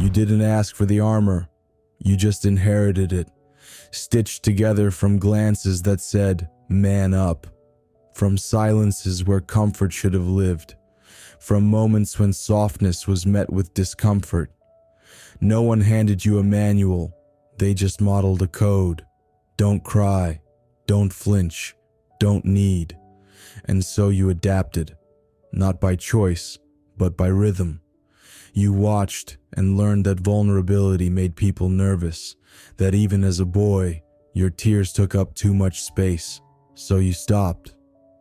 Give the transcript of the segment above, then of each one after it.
You didn't ask for the armor, you just inherited it, stitched together from glances that said, "Man up," from silences where comfort should have lived, from moments when softness was met with discomfort. No one handed you a manual, they just modeled a code. Don't cry, don't flinch, don't need. And so you adapted, not by choice, but by rhythm. You watched and learned that vulnerability made people nervous, that even as a boy, your tears took up too much space. So you stopped.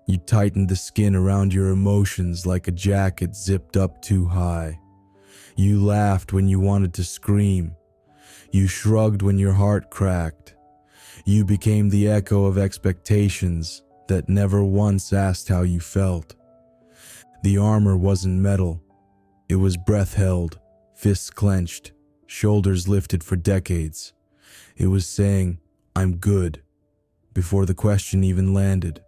You tightened the skin around your emotions like a jacket zipped up too high. You laughed when you wanted to scream. You shrugged when your heart cracked. You became the echo of expectations that never once asked how you felt. The armor wasn't metal. It was breath held, fists clenched, shoulders lifted for decades. It was saying, "I'm good," before the question even landed.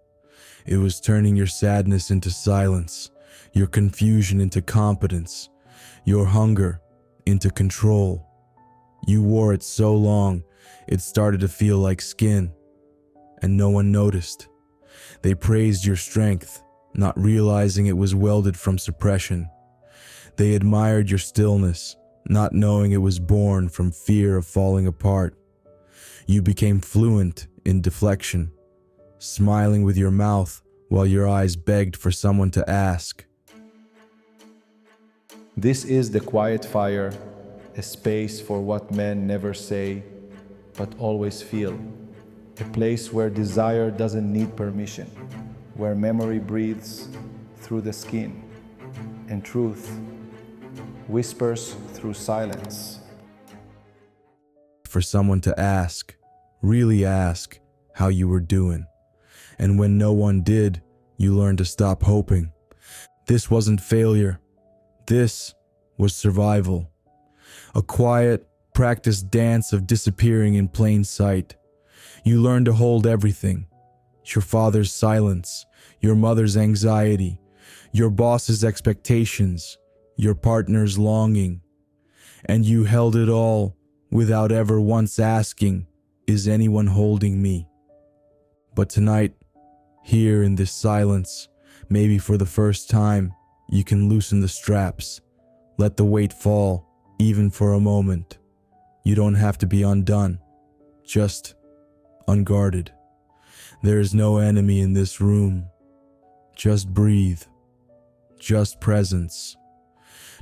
It was turning your sadness into silence, your confusion into competence, your hunger into control. You wore it so long, it started to feel like skin, and no one noticed. They praised your strength, not realizing it was welded from suppression. They admired your stillness, not knowing it was born from fear of falling apart. You became fluent in deflection, smiling with your mouth while your eyes begged for someone to ask. This is the quiet fire, a space for what men never say, but always feel. A place where desire doesn't need permission, where memory breathes through the skin, and truth whispers through silence. For someone to ask, really ask, how you were doing. And when no one did, you learned to stop hoping. This wasn't failure. This was survival. A quiet, practiced dance of disappearing in plain sight. You learned to hold everything. Your father's silence, your mother's anxiety, your boss's expectations, your partner's longing. And you held it all without ever once asking, "Is anyone holding me?" But tonight, here in this silence, maybe for the first time, you can loosen the straps. Let the weight fall, even for a moment. You don't have to be undone, just unguarded. There is no enemy in this room. Just breathe. Just presence.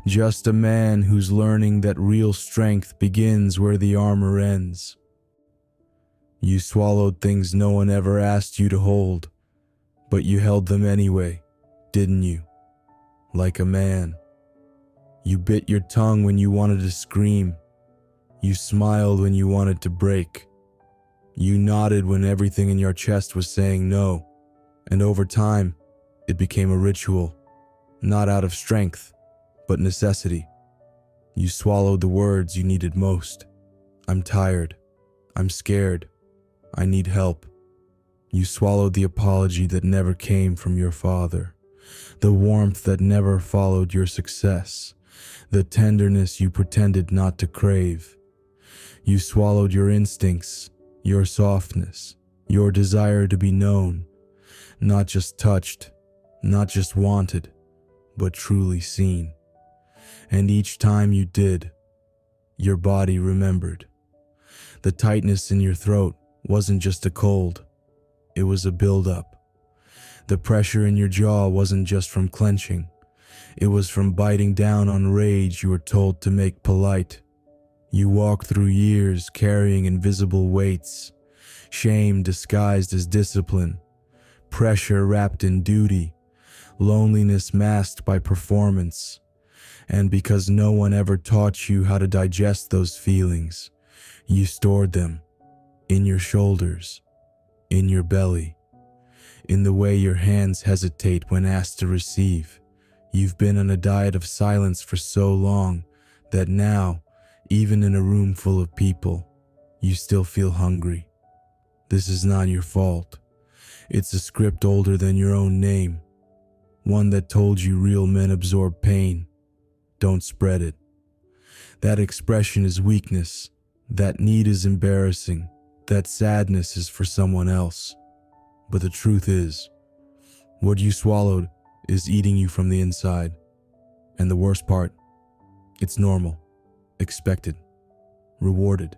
Just a man who's learning that real strength begins where the armor ends. You swallowed things no one ever asked you to hold, but you held them anyway, didn't you? Like a man. You bit your tongue when you wanted to scream. You smiled when you wanted to break. You nodded when everything in your chest was saying no. And over time, it became a ritual, not out of strength, but necessity. You swallowed the words you needed most. "I'm tired. I'm scared. I need help." You swallowed the apology that never came from your father, the warmth that never followed your success, the tenderness you pretended not to crave. You swallowed your instincts, your softness, your desire to be known, not just touched, not just wanted, but truly seen. And each time you did, your body remembered. The tightness in your throat wasn't just a cold, it was a buildup. The pressure in your jaw wasn't just from clenching, it was from biting down on rage you were told to make polite. You walked through years carrying invisible weights, shame disguised as discipline, pressure wrapped in duty, loneliness masked by performance. And because no one ever taught you how to digest those feelings, you stored them in your shoulders, in your belly, in the way your hands hesitate when asked to receive. You've been on a diet of silence for so long that now, even in a room full of people, you still feel hungry. This is not your fault. It's a script older than your own name, one that told you real men absorb pain. Don't spread it. That expression is weakness. That need is embarrassing. That sadness is for someone else. But the truth is, what you swallowed is eating you from the inside. And the worst part, it's normal, expected, rewarded.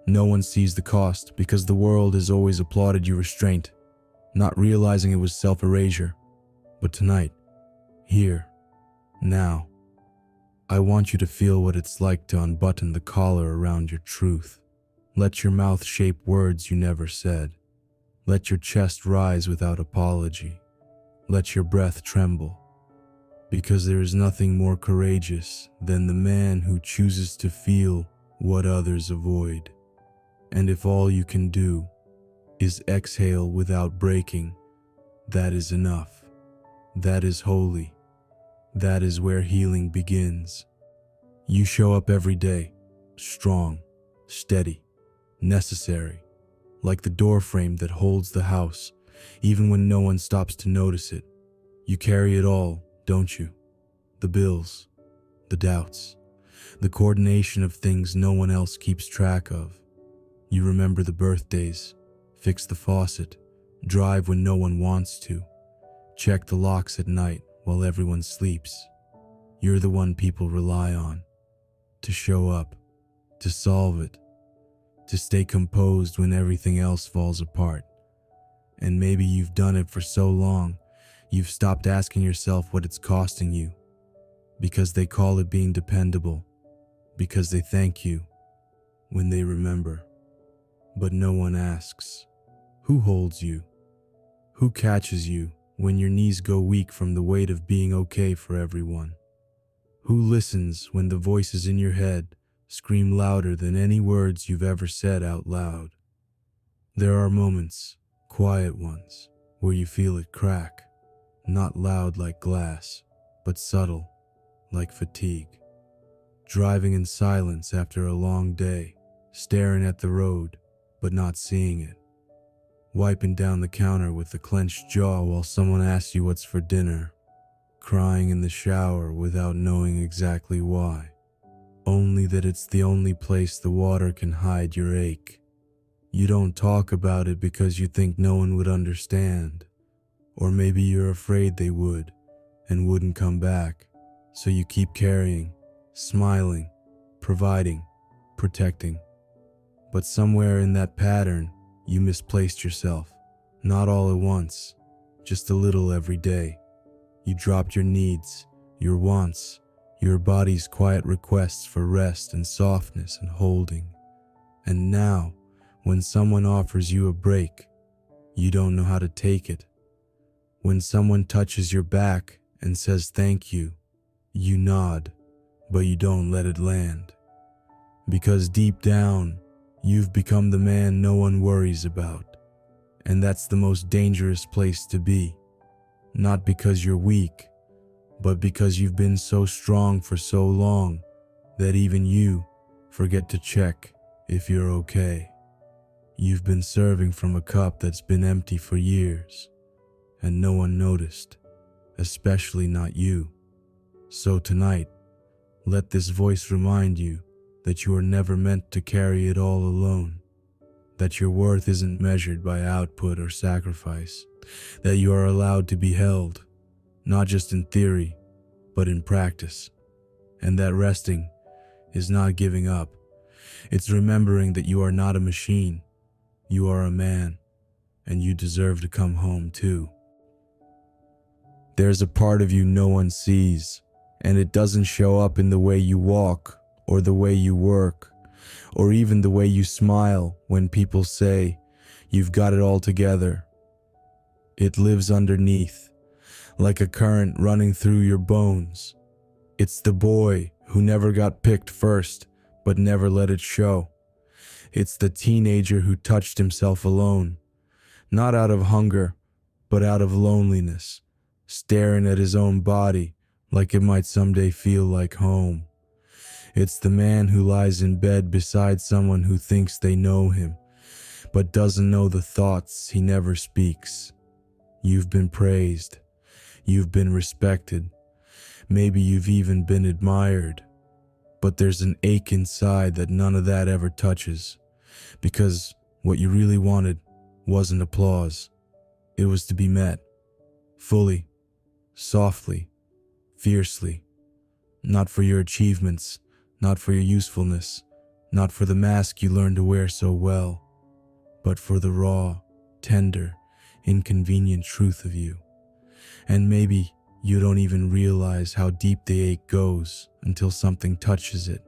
No one sees the cost because the world has always applauded your restraint, not realizing it was self-erasure. But tonight, here, now, I want you to feel what it's like to unbutton the collar around your truth. Let your mouth shape words you never said. Let your chest rise without apology. Let your breath tremble. Because there is nothing more courageous than the man who chooses to feel what others avoid. And if all you can do is exhale without breaking, that is enough. That is holy. That is where healing begins. You show up every day, strong, steady, necessary, like the doorframe that holds the house, even when no one stops to notice it. You carry it all, don't you? The bills, the doubts, the coordination of things no one else keeps track of. You remember the birthdays, fix the faucet, drive when no one wants to, check the locks at night while everyone sleeps. You're the one people rely on to show up, to solve it, to stay composed when everything else falls apart. And maybe you've done it for so long, you've stopped asking yourself what it's costing you, because they call it being dependable, because they thank you when they remember. But no one asks, who holds you? Who catches you when your knees go weak from the weight of being okay for everyone? Who listens when the voices in your head scream louder than any words you've ever said out loud? There are moments, quiet ones, where you feel it crack, not loud like glass, but subtle, like fatigue. Driving in silence after a long day, staring at the road, but not seeing it. Wiping down the counter with a clenched jaw while someone asks you what's for dinner. Crying in the shower without knowing exactly why. Only that it's the only place the water can hide your ache. You don't talk about it because you think no one would understand. Or maybe you're afraid they would and wouldn't come back. So you keep carrying, smiling, providing, protecting. But somewhere in that pattern, you misplaced yourself. Not all at once, just a little every day. You dropped your needs, your wants, your body's quiet requests for rest and softness and holding. And now, when someone offers you a break, you don't know how to take it. When someone touches your back and says thank you, you nod, but you don't let it land. Because deep down, you've become the man no one worries about. And that's the most dangerous place to be. Not because you're weak, but because you've been so strong for so long that even you forget to check if you're okay. You've been serving from a cup that's been empty for years, and no one noticed, especially not you. So tonight, let this voice remind you that you are never meant to carry it all alone, that your worth isn't measured by output or sacrifice, that you are allowed to be held, not just in theory, but in practice, and that resting is not giving up. It's remembering that you are not a machine, you are a man, and you deserve to come home too. There's a part of you no one sees, and it doesn't show up in the way you walk, or the way you work, or even the way you smile when people say, you've got it all together. It lives underneath, like a current running through your bones. It's the boy who never got picked first, but never let it show. It's the teenager who touched himself alone, not out of hunger, but out of loneliness, staring at his own body like it might someday feel like home. It's the man who lies in bed beside someone who thinks they know him, but doesn't know the thoughts he never speaks. You've been praised. You've been respected. Maybe you've even been admired. But there's an ache inside that none of that ever touches. Because what you really wanted wasn't applause. It was to be met. Fully. Softly. Fiercely. Not for your achievements. Not for your usefulness. Not for the mask you learned to wear so well. But for the raw, tender, inconvenient truth of you. And maybe you don't even realize how deep the ache goes until something touches it.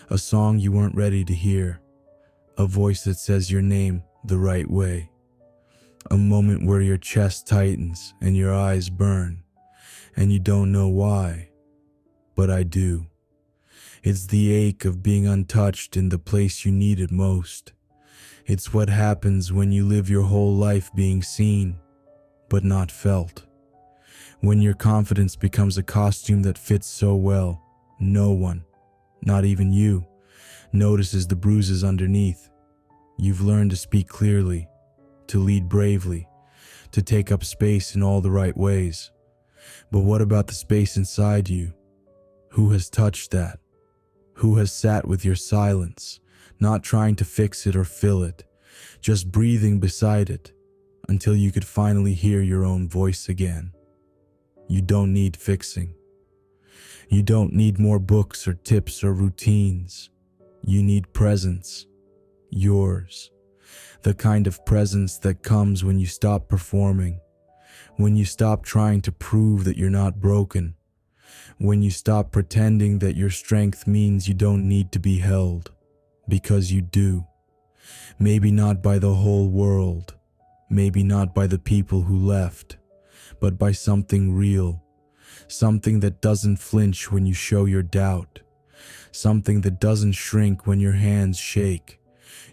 A song you weren't ready to hear. A voice that says your name the right way. A moment where your chest tightens and your eyes burn, and you don't know why, but I do. It's the ache of being untouched in the place you need it most. It's what happens when you live your whole life being seen, but not felt. When your confidence becomes a costume that fits so well, no one, not even you, notices the bruises underneath. You've learned to speak clearly, to lead bravely, to take up space in all the right ways. But what about the space inside you? Who has touched that? Who has sat with your silence, not trying to fix it or fill it, just breathing beside it until you could finally hear your own voice again? You don't need fixing. You don't need more books or tips or routines. You need presence. Yours. The kind of presence that comes when you stop performing, when you stop trying to prove that you're not broken, when you stop pretending that your strength means you don't need to be held, because you do. Maybe not by the whole world, maybe not by the people who left, but by something real, something that doesn't flinch when you show your doubt, something that doesn't shrink when your hands shake.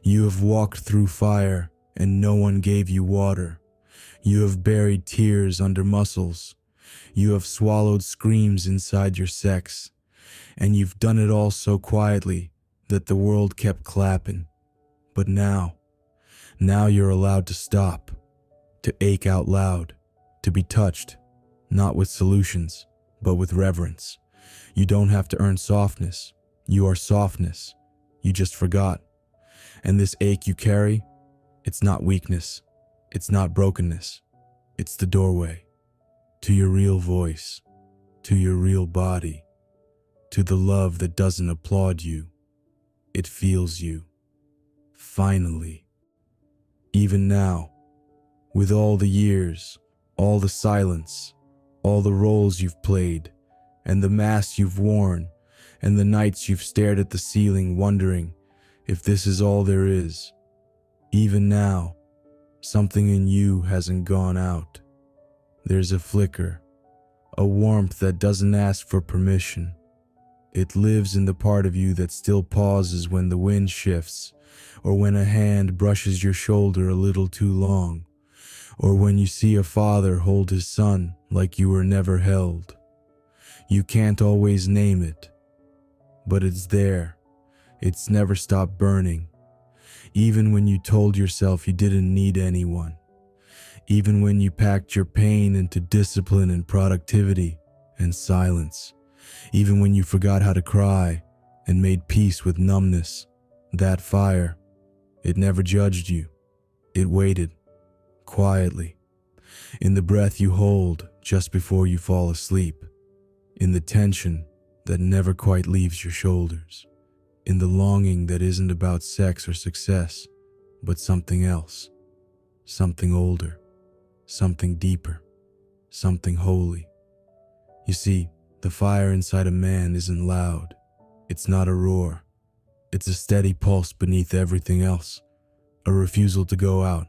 You have walked through fire and no one gave you water. You have buried tears under muscles. You have swallowed screams inside your sex. And you've done it all so quietly that the world kept clapping. But now you're allowed to stop, to ache out loud, to be touched, not with solutions, but with reverence. You don't have to earn softness. You are softness. You just forgot. And this ache you carry, it's not weakness. It's not brokenness. It's the doorway to your real voice, to your real body, to the love that doesn't applaud you. It feels you. Finally. Even now, with all the years, all the silence, all the roles you've played, and the masks you've worn, and the nights you've stared at the ceiling wondering if this is all there is. Even now, something in you hasn't gone out. There's a flicker, a warmth that doesn't ask for permission. It lives in the part of you that still pauses when the wind shifts, or when a hand brushes your shoulder a little too long, or when you see a father hold his son like you were never held. You can't always name it, but it's there. It's never stopped burning. Even when you told yourself you didn't need anyone. Even when you packed your pain into discipline and productivity and silence. Even when you forgot how to cry and made peace with numbness. That fire, it never judged you. It waited, quietly, in the breath you hold just before you fall asleep, in the tension that never quite leaves your shoulders, in the longing that isn't about sex or success, but something else, something older, something deeper, something holy. You see, the fire inside a man isn't loud. It's not a roar. It's a steady pulse beneath everything else, a refusal to go out.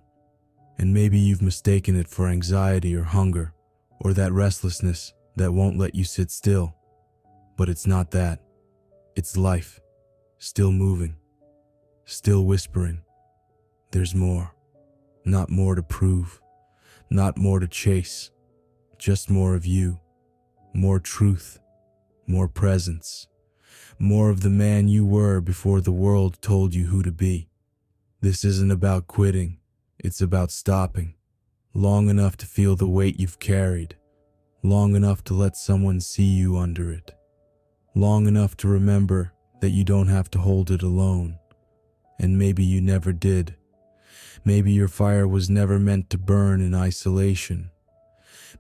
And maybe you've mistaken it for anxiety or hunger, or that restlessness that won't let you sit still. But it's not that. It's life, still moving, still whispering. There's more. Not more to prove, not more to chase, just more of you, more truth, more presence, more of the man you were before the world told you who to be. This isn't about quitting, it's about stopping, long enough to feel the weight you've carried, long enough to let someone see you under it. long enough to remember that you don't have to hold it alone. And maybe you never did. Maybe your fire was never meant to burn in isolation.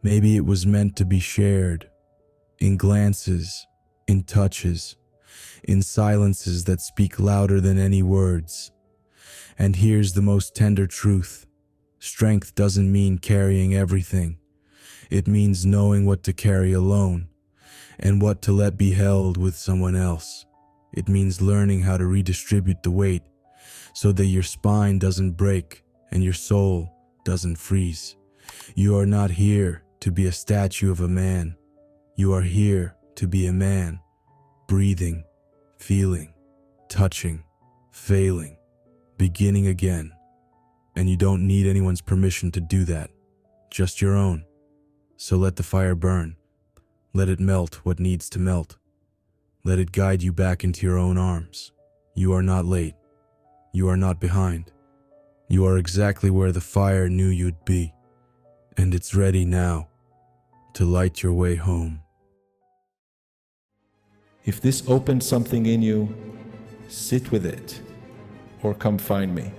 Maybe it was meant to be shared, in glances, in touches, in silences that speak louder than any words. And here's the most tender truth. Strength doesn't mean carrying everything. It means knowing what to carry alone and what to let be held with someone else. It means learning how to redistribute the weight so that your spine doesn't break and your soul doesn't freeze. You are not here to be a statue of a man. You are here to be a man, breathing, feeling, touching, failing, beginning again. And you don't need anyone's permission to do that, just your own. So let the fire burn. Let it melt what needs to melt. Let it guide you back into your own arms. You are not late. You are not behind. You are exactly where the fire knew you'd be. And it's ready now to light your way home. If this opened something in you, sit with it or come find me.